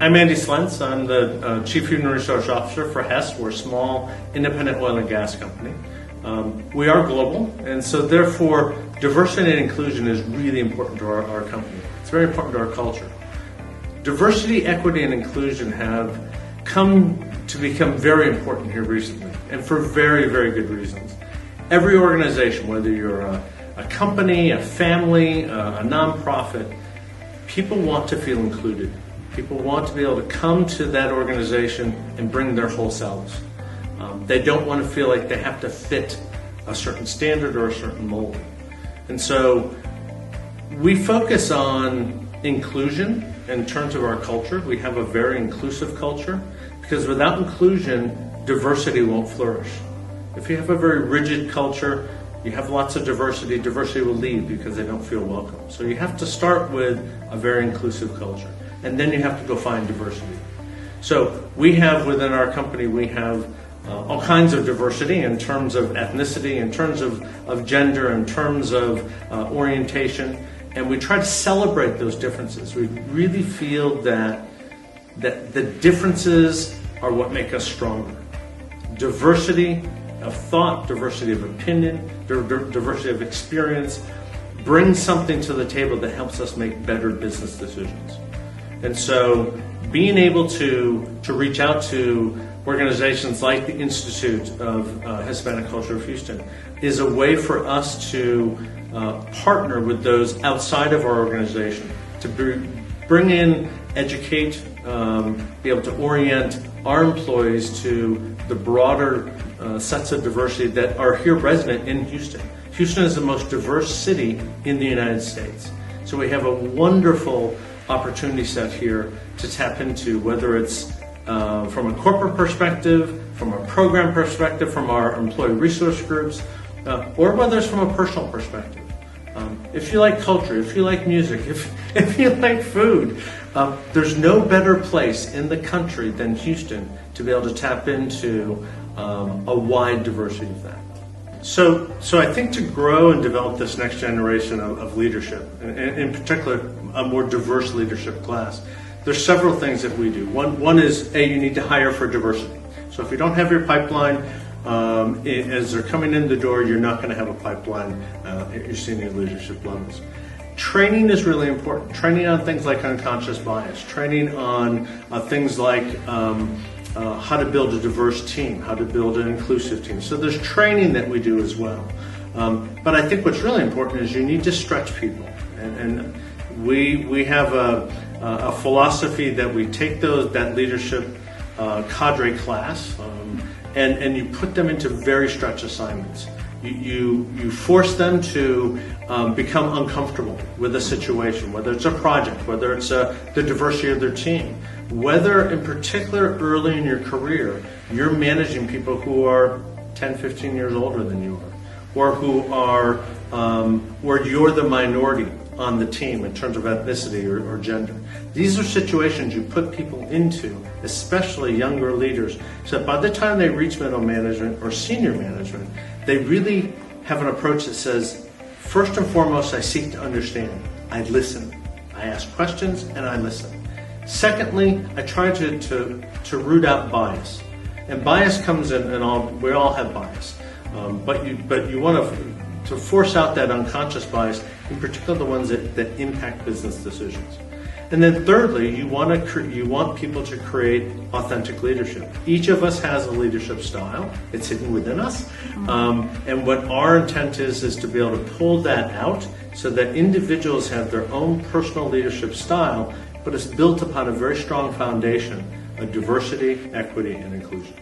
I'm Andy Slentz. I'm the Chief Human Resource Officer for Hess. We're a small independent oil and gas company. We are global, and so therefore diversity and inclusion is really important to our company. It's very important to our culture. Diversity, equity, and inclusion have come to become very important here recently, and for very, very good reasons. Every organization, whether you're a company, a family, a nonprofit, people want to feel included. People want to be able to come to that organization and bring their whole selves. They don't want to feel like they have to fit a certain standard or a certain mold. And so we focus on inclusion in terms of our culture. We have a very inclusive culture because without inclusion, diversity won't flourish. If you have a very rigid culture, you have lots of diversity, diversity will leave because they don't feel welcome. So you have to start with a very inclusive culture, and then you have to go find diversity. So we have within our company, we have all kinds of diversity in terms of ethnicity, in terms of gender, in terms of orientation, and we try to celebrate those differences. We really feel that the differences are what make us stronger. Diversity of thought, diversity of opinion, diversity of experience brings something to the table that helps us make better business decisions. And so being able to reach out to organizations like the Institute of Hispanic Culture of Houston is a way for us to partner with those outside of our organization to bring in, educate, be able to orient our employees to the broader sets of diversity that are here resident in Houston. Houston is the most diverse city in the United States. So we have a wonderful opportunity set here to tap into, whether it's from a corporate perspective, from a program perspective, from our employee resource groups, or whether it's from a personal perspective. If you like culture, if you like music, if you like food, there's no better place in the country than Houston to be able to tap into a wide diversity of that. So I think to grow and develop this next generation of leadership, and in particular a more diverse leadership class, there's several things that we do. One is, you need to hire for diversity. So if you don't have your pipeline, as they're coming in the door, you're not going to have a pipeline at your senior leadership levels. Training is really important. Training on things like unconscious bias, training on things like how to build a diverse team, how to build an inclusive team. So there's training that we do as well. But I think what's really important is you need to stretch people. And we have a philosophy that we take that leadership cadre class and you put them into very stretch assignments. You force them to become uncomfortable with a situation, whether it's a project, whether it's the diversity of their team, whether in particular early in your career you're managing people who are 10, 15 years older than you are, or who are where you're the minority on the team in terms of ethnicity or gender. These are situations you put people into, especially younger leaders, so that by the time they reach middle management or senior management, they really have an approach that says, first and foremost, I seek to understand. I listen. I ask questions and I listen. Secondly, I try to root out bias. And bias comes in, and we all have bias. But you want to force out that unconscious bias, in particular the ones that impact business decisions. And then thirdly, you want people to create authentic leadership. Each of us has a leadership style. It's hidden within us. And what our intent is to be able to pull that out so that individuals have their own personal leadership style, but it's built upon a very strong foundation of diversity, equity, and inclusion.